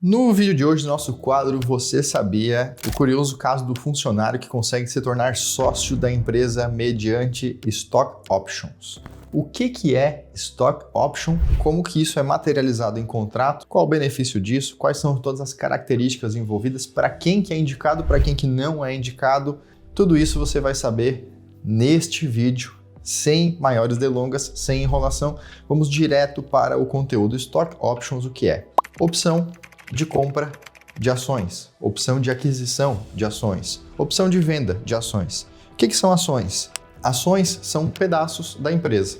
No vídeo de hoje, nosso quadro Você Sabia? O curioso caso do funcionário que consegue se tornar sócio da empresa mediante Stock Options. O que é Stock Option? Como que isso é materializado em contrato? Qual o benefício disso? Quais são todas as características envolvidas? Para quem que é indicado? Para quem que não é indicado? Tudo isso você vai saber neste vídeo. Sem maiores delongas, sem enrolação, vamos direto para o conteúdo. Stock Options, o que é? Opção de compra de ações, opção de aquisição de ações, opção de venda de ações. O que são ações? Ações são pedaços da empresa.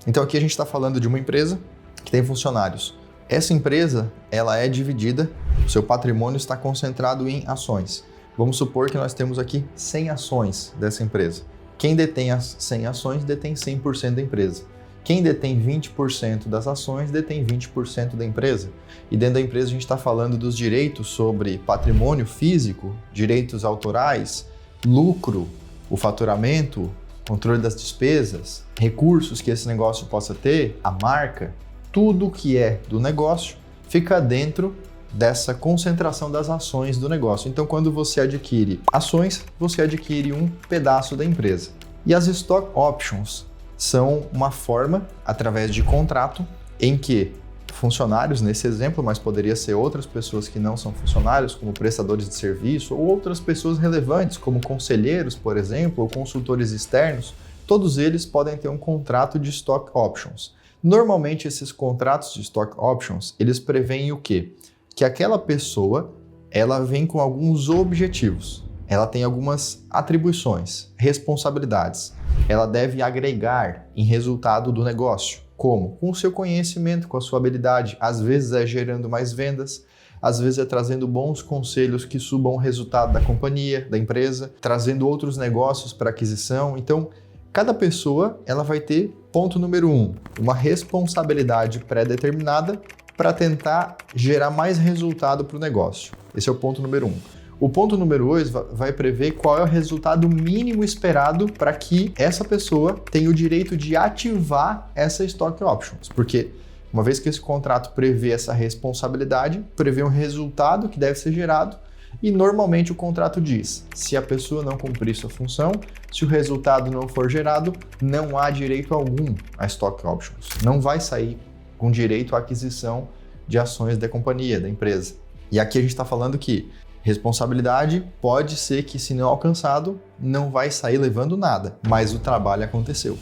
Então aqui a gente está falando de uma empresa que tem funcionários. Essa empresa, ela é dividida, o seu patrimônio está concentrado em ações. Vamos supor que nós temos aqui 100 ações dessa empresa. Quem detém as 100 ações detém 100% da empresa. Quem detém 20% das ações detém 20% da empresa. E dentro da empresa a gente está falando dos direitos sobre patrimônio físico, direitos autorais, lucro, o faturamento, controle das despesas, recursos que esse negócio possa ter, a marca, tudo que é do negócio fica dentro dessa concentração das ações do negócio. Então, quando você adquire ações, você adquire um pedaço da empresa. E as Stock Options são uma forma, através de contrato, em que funcionários, nesse exemplo, mas poderia ser outras pessoas que não são funcionários, como prestadores de serviço, ou outras pessoas relevantes, como conselheiros, por exemplo, ou consultores externos, todos eles podem ter um contrato de Stock Options. Normalmente, esses contratos de Stock Options, eles preveem o quê? Que aquela pessoa, ela vem com alguns objetivos, ela tem algumas atribuições, responsabilidades, ela deve agregar em resultado do negócio. Como? Com o seu conhecimento, com a sua habilidade, às vezes é gerando mais vendas, às vezes é trazendo bons conselhos que subam o resultado da companhia, da empresa, trazendo outros negócios para aquisição. Então, cada pessoa, ela vai ter, ponto número 1, uma responsabilidade pré-determinada para tentar gerar mais resultado para o negócio. Esse é o ponto número 1. O ponto número 2 vai prever qual é o resultado mínimo esperado para que essa pessoa tenha o direito de ativar essa Stock Options. Porque uma vez que esse contrato prevê essa responsabilidade, prevê um resultado que deve ser gerado e normalmente o contrato diz, se a pessoa não cumprir sua função, se o resultado não for gerado, não há direito algum a Stock Options. Não vai sair com direito à aquisição de ações da companhia, da empresa. E aqui a gente está falando que responsabilidade pode ser que, se não alcançado, não vai sair levando nada, mas o trabalho aconteceu.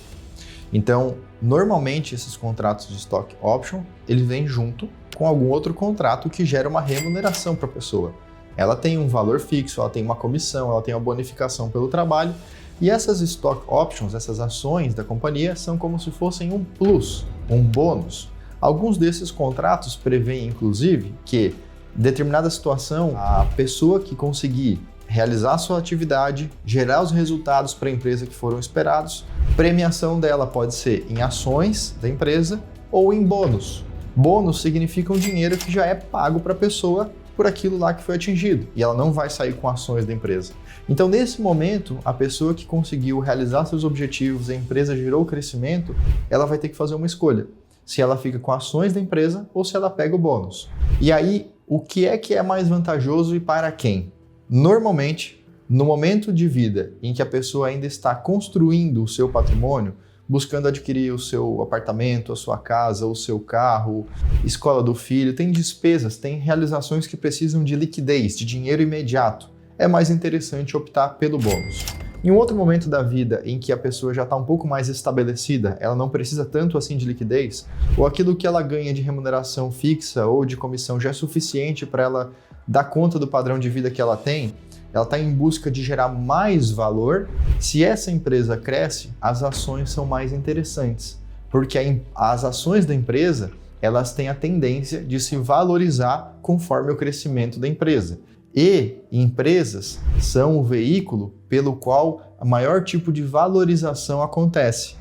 Então, normalmente esses contratos de Stock Option, eles vêm junto com algum outro contrato que gera uma remuneração para a pessoa. Ela tem um valor fixo, ela tem uma comissão, ela tem uma bonificação pelo trabalho, e essas Stock Options, essas ações da companhia, são como se fossem um plus, um bônus. Alguns desses contratos prevêem, inclusive, que em determinada situação, a pessoa que conseguir realizar a sua atividade, gerar os resultados para a empresa que foram esperados, premiação dela pode ser em ações da empresa ou em bônus. Bônus significa um dinheiro que já é pago para a pessoa por aquilo lá que foi atingido, e ela não vai sair com ações da empresa. Então, nesse momento, a pessoa que conseguiu realizar seus objetivos, a empresa gerou crescimento, ela vai ter que fazer uma escolha. Se ela fica com ações da empresa ou se ela pega o bônus. E aí, o que é mais vantajoso e para quem? Normalmente, no momento de vida em que a pessoa ainda está construindo o seu patrimônio, buscando adquirir o seu apartamento, a sua casa, o seu carro, escola do filho, tem despesas, tem realizações que precisam de liquidez, de dinheiro imediato. É mais interessante optar pelo bônus. Em um outro momento da vida em que a pessoa já está um pouco mais estabelecida, ela não precisa tanto assim de liquidez, ou aquilo que ela ganha de remuneração fixa ou de comissão já é suficiente para ela dar conta do padrão de vida que ela tem, ela está em busca de gerar mais valor. Se essa empresa cresce, as ações são mais interessantes, porque as ações da empresa, elas têm a tendência de se valorizar conforme o crescimento da empresa. E empresas são o veículo pelo qual a maior tipo de valorização acontece.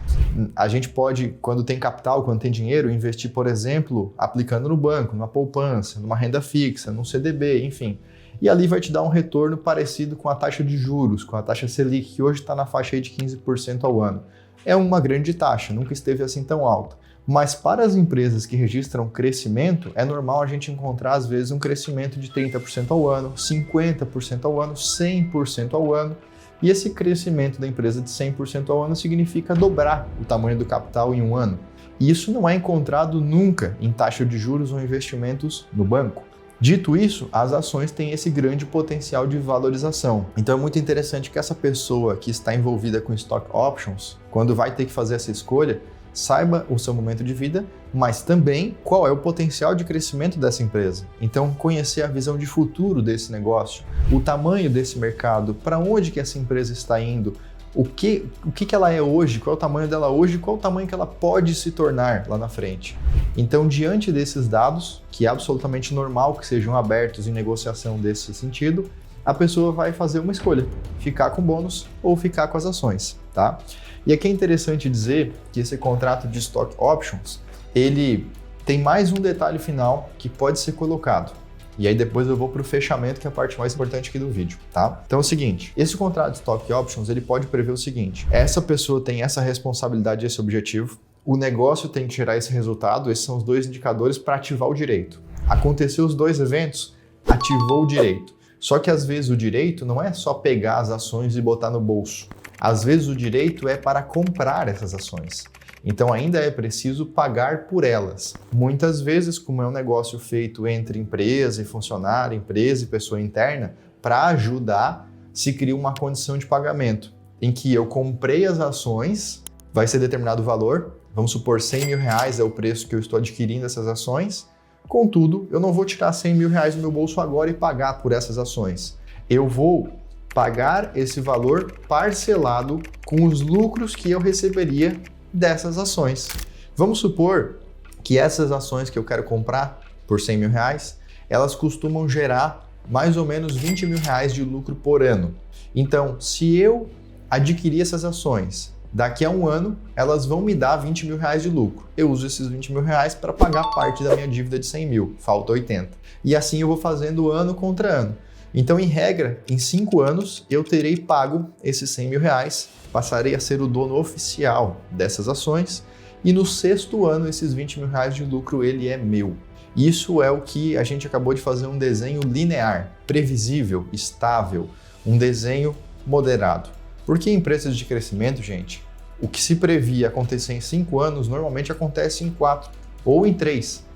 A gente pode, quando tem capital, quando tem dinheiro, investir, por exemplo, aplicando no banco, numa poupança, numa renda fixa, num CDB, enfim. E ali vai te dar um retorno parecido com a taxa de juros, com a taxa Selic, que hoje está na faixa aí de 15% ao ano. É uma grande taxa, nunca esteve assim tão alta. Mas para as empresas que registram crescimento, é normal a gente encontrar às vezes um crescimento de 30% ao ano, 50% ao ano, 100% ao ano. E esse crescimento da empresa de 100% ao ano significa dobrar o tamanho do capital em um ano. E isso não é encontrado nunca em taxa de juros ou investimentos no banco. Dito isso, as ações têm esse grande potencial de valorização. Então é muito interessante que essa pessoa que está envolvida com stock options, quando vai ter que fazer essa escolha, saiba o seu momento de vida, mas também qual é o potencial de crescimento dessa empresa. Então, conhecer a visão de futuro desse negócio, o tamanho desse mercado, para onde que essa empresa está indo, o que ela é hoje, qual é o tamanho dela hoje, qual é o tamanho que ela pode se tornar lá na frente. Então, diante desses dados, que é absolutamente normal que sejam abertos em negociação desse sentido, a pessoa vai fazer uma escolha, ficar com bônus ou ficar com as ações, tá? E aqui é interessante dizer que esse contrato de stock options, ele tem mais um detalhe final que pode ser colocado. E aí depois eu vou para o fechamento, que é a parte mais importante aqui do vídeo, tá? Então é o seguinte, esse contrato de stock options, ele pode prever o seguinte, essa pessoa tem essa responsabilidade, esse objetivo, o negócio tem que gerar esse resultado, esses são os dois indicadores para ativar o direito. Aconteceu os dois eventos, ativou o direito. Só que às vezes o direito não é só pegar as ações e botar no bolso. Às vezes o direito é para comprar essas ações. Então ainda é preciso pagar por elas. Muitas vezes, como é um negócio feito entre empresa e funcionário, empresa e pessoa interna, para ajudar, se cria uma condição de pagamento, em que eu comprei as ações, vai ser determinado o valor, vamos supor 100 mil reais é o preço que eu estou adquirindo essas ações, contudo, eu não vou tirar 100 mil reais do meu bolso agora e pagar por essas ações. Eu vou pagar esse valor parcelado com os lucros que eu receberia dessas ações. Vamos supor que essas ações que eu quero comprar por 100 mil reais, elas costumam gerar mais ou menos 20 mil reais de lucro por ano. Então, se eu adquirir essas ações, daqui a um ano, elas vão me dar 20 mil reais de lucro. Eu uso esses 20 mil reais para pagar parte da minha dívida de 100 mil, falta 80. E assim eu vou fazendo ano contra ano. Então, em regra, em 5 anos, eu terei pago esses 100 mil reais, passarei a ser o dono oficial dessas ações e no 6º ano, esses 20 mil reais de lucro, ele é meu. Isso é o que a gente acabou de fazer um desenho linear, previsível, estável, um desenho moderado. Porque em empresas de crescimento, gente, o que se previa acontecer em 5 anos, normalmente acontece em 4 ou em 3.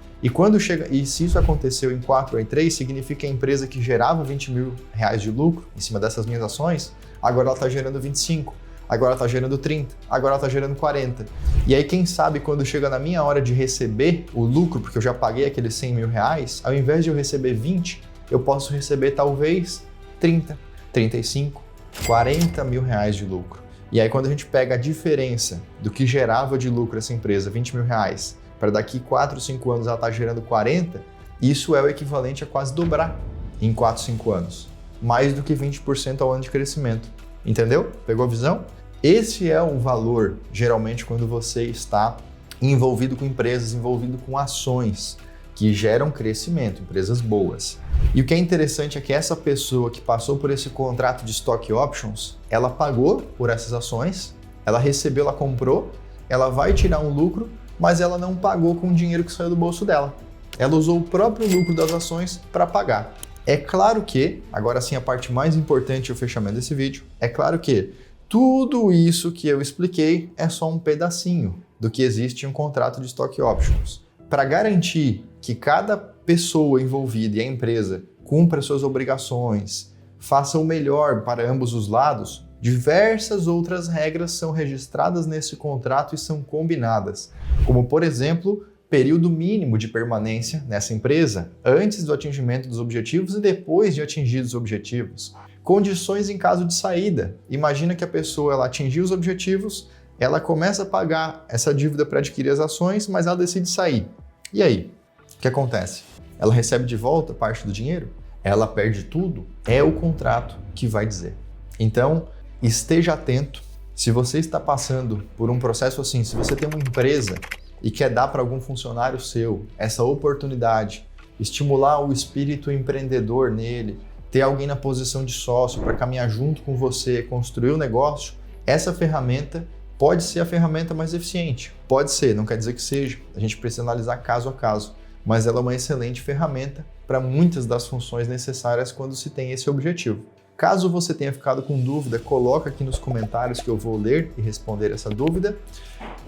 E se isso aconteceu em 4 ou em 3, significa que a empresa que gerava 20 mil reais de lucro em cima dessas minhas ações, agora ela está gerando 25, agora ela está gerando 30, agora ela está gerando 40. E aí quem sabe quando chega na minha hora de receber o lucro, porque eu já paguei aqueles 100 mil reais, ao invés de eu receber 20, eu posso receber talvez 30, 35, 40 mil reais de lucro. E aí quando a gente pega a diferença do que gerava de lucro essa empresa, 20 mil reais, para daqui 4, 5 anos ela está gerando 40, isso é o equivalente a quase dobrar em 4, 5 anos. Mais do que 20% ao ano de crescimento. Entendeu? Pegou a visão? Esse é o valor, geralmente, quando você está envolvido com empresas, envolvido com ações que geram crescimento, empresas boas. E o que é interessante é que essa pessoa que passou por esse contrato de stock options, ela pagou por essas ações, ela recebeu, ela comprou, ela vai tirar um lucro, mas ela não pagou com o dinheiro que saiu do bolso dela. Ela usou o próprio lucro das ações para pagar. É claro que, agora sim a parte mais importante é o fechamento desse vídeo, é claro que tudo isso que eu expliquei é só um pedacinho do que existe em um contrato de stock options. Para garantir que cada pessoa envolvida e a empresa cumpra suas obrigações, faça o melhor para ambos os lados, diversas outras regras são registradas nesse contrato e são combinadas, como por exemplo, período mínimo de permanência nessa empresa, antes do atingimento dos objetivos e depois de atingidos os objetivos. Condições em caso de saída. Imagina que a pessoa ela atingiu os objetivos, ela começa a pagar essa dívida para adquirir as ações, mas ela decide sair. E aí? O que acontece? Ela recebe de volta parte do dinheiro? Ela perde tudo? É o contrato que vai dizer. Então, esteja atento. Se você está passando por um processo assim, se você tem uma empresa e quer dar para algum funcionário seu essa oportunidade, estimular o espírito empreendedor nele, ter alguém na posição de sócio para caminhar junto com você, construir um negócio, essa ferramenta Pode ser a ferramenta mais eficiente, pode ser, não quer dizer que seja, a gente precisa analisar caso a caso, mas ela é uma excelente ferramenta para muitas das funções necessárias quando se tem esse objetivo. Caso você tenha ficado com dúvida, coloca aqui nos comentários que eu vou ler e responder essa dúvida.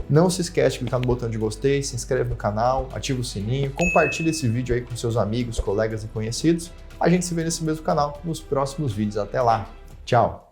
Não se esquece de clicar no botão de gostei, se inscreve no canal, ativa o sininho, compartilha esse vídeo aí com seus amigos, colegas e conhecidos. A gente se vê nesse mesmo canal nos próximos vídeos. Até lá. Tchau!